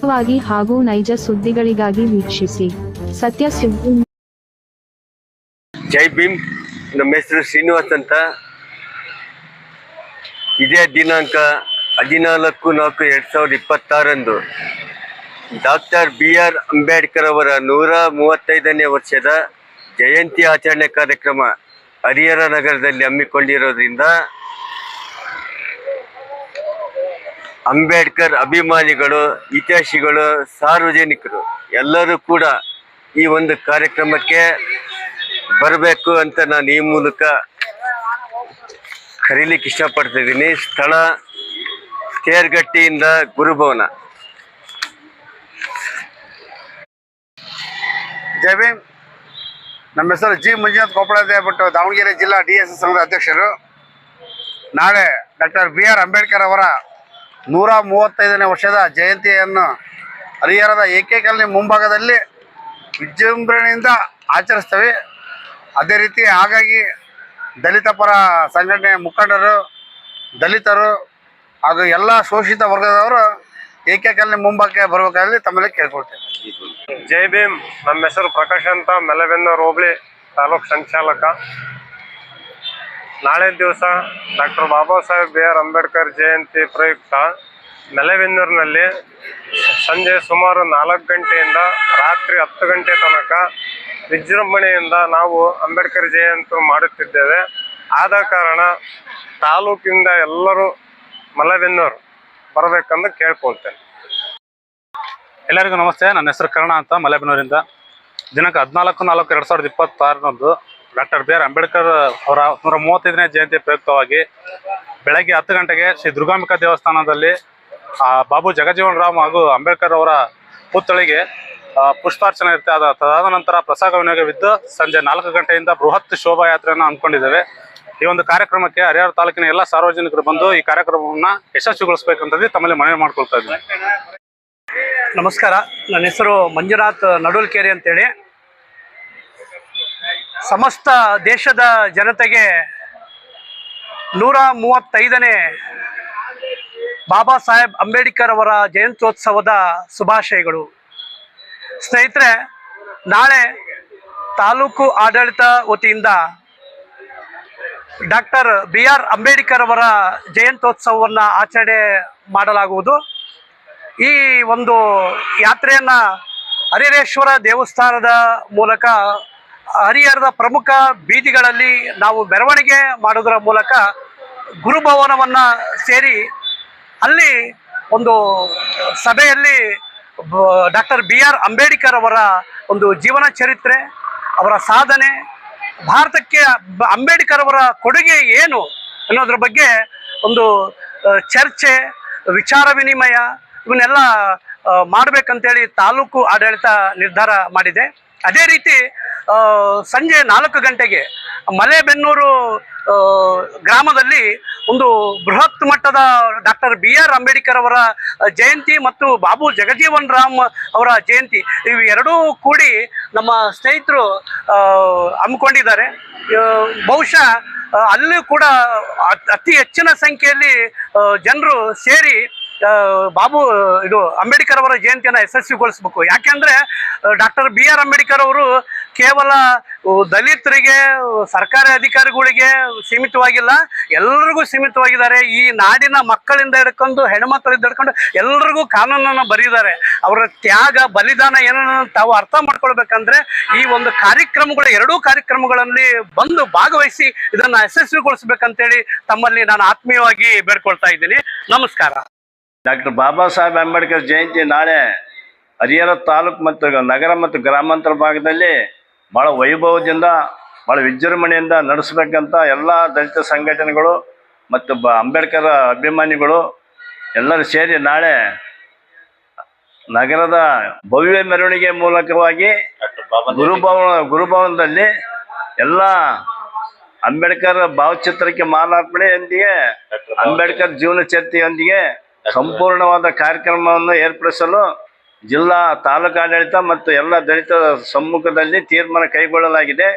ನಿಖರವಾಗಿ ಹಾಗೂ ನೈಜ ಸುದ್ದಿಗಳಿಗಾಗಿ ವೀಕ್ಷಿಸಿ ಸತ್ಯ ಸುದ್ದಿ. ಜೈ ಭೀಮ್. ನಮ್ಮ ಹೆಸರು ಶ್ರೀನಿವಾಸ್ ಅಂತ. ಇದೇ ದಿನಾಂಕ 14/4/2026 ಡಾಕ್ಟರ್ BR ಅಂಬೇಡ್ಕರ್ ಅವರ 135ನೇ ವರ್ಷದ ಜಯಂತಿ ಆಚರಣೆ ಕಾರ್ಯಕ್ರಮ ಹರಿಹರ ನಗರದಲ್ಲಿ ಹಮ್ಮಿಕೊಂಡಿರೋದ್ರಿಂದ ಅಂಬೇಡ್ಕರ್ ಅಭಿಮಾನಿಗಳು, ಹಿತೈಷಿಗಳು, ಸಾರ್ವಜನಿಕರು ಎಲ್ಲರೂ ಕೂಡ ಈ ಒಂದು ಕಾರ್ಯಕ್ರಮಕ್ಕೆ ಬರಬೇಕು ಅಂತ ನಾನು ಈ ಮೂಲಕ ಕರೀಲಿಕ್ಕೆ ಇಷ್ಟಪಡ್ತಿದ್ದೀನಿ. ಸ್ಥಳ ತೇರ್ಗಟ್ಟಿಯಿಂದ ಗುರುಭವನ. ಜೈ ಭೀಮ್. ನಮ್ಮ ಹೆಸರು ಜಿ ಮಂಜುನಾಥ್ ಕೊಪ್ಪಳದೆ ಬಿಟ್ಟು ದಾವಣಗೆರೆ ಜಿಲ್ಲಾ DSS ಸಂಘದ ಅಧ್ಯಕ್ಷರು. ನಾಳೆ ಡಾಕ್ಟರ್ BR ಅಂಬೇಡ್ಕರ್ ಅವರ 135ನೇ ವರ್ಷದ ಜಯಂತಿಯನ್ನು ಹರಿಹರದ AK ಕಾಲನಿ ಮುಂಭಾಗದಲ್ಲಿ ವಿಜೃಂಭಣೆಯಿಂದ ಆಚರಿಸ್ತೇವೆ. ಅದೇ ರೀತಿ ಹಾಗಾಗಿ ದಲಿತ ಪರ ಸಂಘಟನೆ ಮುಖಂಡರು, ದಲಿತರು ಹಾಗೂ ಎಲ್ಲ ಶೋಷಿತ ವರ್ಗದವರು AK ಕಾಲನಿ ಮುಂಭಾಗಕ್ಕೆ ಬರಬೇಕಾಗಿ ತಮ್ಮಲ್ಲಿ ಕೇಳ್ಕೊಳ್ತೇವೆ. ಜೈ ಭೀಮ್. ನಮ್ಮ ಹೆಸರು ಪ್ರಕಾಶ್ ಅಂತ, ಮೆಲಬೆನ್ನೂರು ಹೋಬಳಿ ತಾಲೂಕು ಸಂಚಾಲಕ. ನಾಳೆ ದಿವಸ ಡಾಕ್ಟರ್ ಬಾಬಾ ಸಾಹೇಬ್ BR ಅಂಬೇಡ್ಕರ್ ಜಯಂತಿ ಪ್ರಯುಕ್ತ ಮೆಲಬೆನ್ನೂರಿನಲ್ಲಿ ಸಂಜೆ ಸುಮಾರು 4 ಗಂಟೆಯಿಂದ ರಾತ್ರಿ 10 ಗಂಟೆ ತನಕ ವಿಜೃಂಭಣೆಯಿಂದ ನಾವು ಅಂಬೇಡ್ಕರ್ ಜಯಂತಿ ಮಾಡುತ್ತಿದ್ದೇವೆ. ಆದ ಕಾರಣ ತಾಲೂಕಿಂದ ಎಲ್ಲರೂ ಮೆಲಬೆನ್ನೂರು ಬರಬೇಕಂದು ಕೇಳ್ಕೊಳ್ತೇನೆ. ಎಲ್ಲರಿಗೂ ನಮಸ್ತೆ. ನನ್ನ ಹೆಸರು ಕರ್ಣ ಅಂತ, ಮೆಲಬೆನ್ನೂರಿಂದ. ದಿನಾಂಕ 14/4/2026 ಡಾಕ್ಟರ್ BR ಅಂಬೇಡ್ಕರ್ ಅವರ 135ನೇ ಜಯಂತಿ ಪ್ರಯುಕ್ತವಾಗಿ ಬೆಳಗ್ಗೆ 10 ಗಂಟೆಗೆ ಶ್ರೀ ದುರ್ಗಾಂಬಿಕಾ ದೇವಸ್ಥಾನದಲ್ಲಿ ಬಾಬು ಜಗಜೀವನ್ ರಾಮ್ ಹಾಗೂ ಅಂಬೇಡ್ಕರ್ ಅವರ ಪುತ್ಥಳಿಗೆ ಪುಷ್ಪಾರ್ಚನೆ ಇರುತ್ತೆ. ತದಾದ ನಂತರ ಪ್ರಸಾದ ವಿನಿಯೋಗವಿದ್ದು ಸಂಜೆ 4 ಗಂಟೆಯಿಂದ ಬೃಹತ್ ಶೋಭಾಯಾತ್ರೆಯನ್ನು ಹಮ್ಮಿಕೊಂಡಿದ್ದೇವೆ. ಈ ಒಂದು ಕಾರ್ಯಕ್ರಮಕ್ಕೆ ಹರಿಹರ ತಾಲೂಕಿನ ಎಲ್ಲ ಸಾರ್ವಜನಿಕರು ಬಂದು ಈ ಕಾರ್ಯಕ್ರಮವನ್ನು ಯಶಸ್ವಿಗೊಳಿಸಬೇಕಂತಂದು ತಮ್ಮಲ್ಲಿ ಮನವಿ ಮಾಡ್ಕೊಳ್ತಾ ಇದ್ದೀನಿ. ನಮಸ್ಕಾರ. ನನ್ನ ಹೆಸರು ಮಂಜುನಾಥ್ ನಡುಲ್ಕೆರೆ ಅಂತೇಳಿ. ಸಮಸ್ತ ದೇಶದ ಜನತೆಗೆ 135ನೇ ಬಾಬಾ ಸಾಹೇಬ್ ಅಂಬೇಡ್ಕರ್ ಅವರ ಜಯಂತ್ಯೋತ್ಸವದ ಶುಭಾಶಯಗಳು. ಸ್ನೇಹಿತರೆ, ನಾಳೆ ತಾಲೂಕು ಆಡಳಿತ ವತಿಯಿಂದ ಡಾಕ್ಟರ್ BR ಅಂಬೇಡ್ಕರ್ ಅವರ ಜಯಂತ್ಯೋತ್ಸವವನ್ನು ಆಚರಣೆ ಮಾಡಲಾಗುವುದು. ಈ ಒಂದು ಯಾತ್ರೆಯನ್ನು ಹರಿಹರೇಶ್ವರ ದೇವಸ್ಥಾನದ ಮೂಲಕ ಹರಿಹರದ ಪ್ರಮುಖ ಬೀದಿಗಳಲ್ಲಿ ನಾವು ಮೆರವಣಿಗೆ ಮಾಡೋದರ ಮೂಲಕ ಗುರುಭವನವನ್ನು ಸೇರಿ ಅಲ್ಲಿ ಒಂದು ಸಭೆಯಲ್ಲಿ ಡಾಕ್ಟರ್ BR ಅಂಬೇಡ್ಕರ್ ಅವರ ಒಂದು ಜೀವನ ಚರಿತ್ರೆ, ಅವರ ಸಾಧನೆ, ಭಾರತಕ್ಕೆ ಅಂಬೇಡ್ಕರ್ ಅವರ ಕೊಡುಗೆ ಏನು ಅನ್ನೋದ್ರ ಬಗ್ಗೆ ಒಂದು ಚರ್ಚೆ, ವಿಚಾರ ವಿನಿಮಯ ಇವನ್ನೆಲ್ಲ ಮಾಡಬೇಕಂತೇಳಿ ತಾಲೂಕು ಆಡಳಿತ ನಿರ್ಧಾರ ಮಾಡಿದೆ. ಅದೇ ರೀತಿ ಸಂಜೆ 4 ಗಂಟೆಗೆ ಮಲೆಬೆನ್ನೂರು ಗ್ರಾಮದಲ್ಲಿ ಒಂದು ಬೃಹತ್ ಮಟ್ಟದ ಡಾಕ್ಟರ್ BR ಅಂಬೇಡ್ಕರ್ ಅವರ ಜಯಂತಿ ಮತ್ತು ಬಾಬು ಜಗಜೀವನ್ ರಾಮ್ ಅವರ ಜಯಂತಿ ಇವು ಎರಡೂ ಕೂಡಿ ನಮ್ಮ ಸ್ನೇಹಿತರು ಹಮ್ಮಿಕೊಂಡಿದ್ದಾರೆ. ಬಹುಶಃ ಅಲ್ಲೂ ಕೂಡ ಅತಿ ಹೆಚ್ಚಿನ ಸಂಖ್ಯೆಯಲ್ಲಿ ಜನರು ಸೇರಿ ಅಂಬೇಡ್ಕರ್ ಅವರ ಜಯಂತಿಯನ್ನು ಯಶಸ್ವಿಗೊಳಿಸಬೇಕು. ಯಾಕೆಂದರೆ ಡಾಕ್ಟರ್ BR ಅಂಬೇಡ್ಕರ್ ಅವರು ಕೇವಲ ದಲಿತರಿಗೆ, ಸರ್ಕಾರಿ ಅಧಿಕಾರಿಗಳಿಗೆ ಸೀಮಿತವಾಗಿಲ್ಲ, ಎಲ್ಲರಿಗೂ ಸೀಮಿತವಾಗಿದ್ದಾರೆ. ಈ ನಾಡಿನ ಮಕ್ಕಳಿಂದ ಹಿಡ್ಕೊಂಡು ಹೆಣ್ಮಕ್ಕಳಿಂದ ಹಿಡ್ಕೊಂಡು ಎಲ್ಲರಿಗೂ ಕಾನೂನನ್ನು ಬರೆದಿದ್ದಾರೆ. ಅವರ ತ್ಯಾಗ, ಬಲಿದಾನ ಏನನ್ನು ತಾವು ಅರ್ಥ ಮಾಡ್ಕೊಳ್ಬೇಕಂದ್ರೆ ಈ ಒಂದು ಕಾರ್ಯಕ್ರಮಗಳು, ಎರಡೂ ಕಾರ್ಯಕ್ರಮಗಳಲ್ಲಿ ಬಂದು ಭಾಗವಹಿಸಿ ಇದನ್ನು ಯಶಸ್ವಿಗೊಳಿಸ್ಬೇಕಂತೇಳಿ ತಮ್ಮಲ್ಲಿ ನಾನು ಆತ್ಮೀಯವಾಗಿ ಬೇಡ್ಕೊಳ್ತಾ ಇದ್ದೀನಿ. ನಮಸ್ಕಾರ. ಡಾಕ್ಟರ್ ಬಾಬಾ ಸಾಹೇಬ್ ಅಂಬೇಡ್ಕರ್ ಜಯಂತಿ ನಾಳೆ ಹರಿಹರ ತಾಲೂಕು ಮತ್ತು ನಗರ ಮತ್ತು ಗ್ರಾಮಾಂತರ ಭಾಗದಲ್ಲಿ ಭಾಳ ವೈಭವದಿಂದ, ಭಾಳ ವಿಜೃಂಭಣೆಯಿಂದ ನಡೆಸಬೇಕಂತ ಎಲ್ಲ ದಲಿತ ಸಂಘಟನೆಗಳು ಮತ್ತು ಅಂಬೇಡ್ಕರ್ ಅಭಿಮಾನಿಗಳು ಎಲ್ಲರೂ ಸೇರಿ ನಾಳೆ ನಗರದ ಭವ್ಯ ಮೆರವಣಿಗೆ ಮೂಲಕವಾಗಿ ಗುರುಭವನದಲ್ಲಿ ಎಲ್ಲ ಅಂಬೇಡ್ಕರ್ ಭಾವಚಿತ್ರಕ್ಕೆ ಮಾಲಾರ್ಪಣೆಯೊಂದಿಗೆ, ಅಂಬೇಡ್ಕರ್ ಜೀವನ ಚರಿತ್ರೆಯೊಂದಿಗೆ ಸಂಪೂರ್ಣವಾದ ಕಾರ್ಯಕ್ರಮವನ್ನು ಏರ್ಪಡಿಸಲು ಜಿಲ್ಲಾ ತಾಲೂಕು ಆಡಳಿತ ಮತ್ತು ಎಲ್ಲ ದಲಿತ ಸಮ್ಮುಖದಲ್ಲಿ ತೀರ್ಮಾನ ಕೈಗೊಳ್ಳಲಾಗಿದೆ.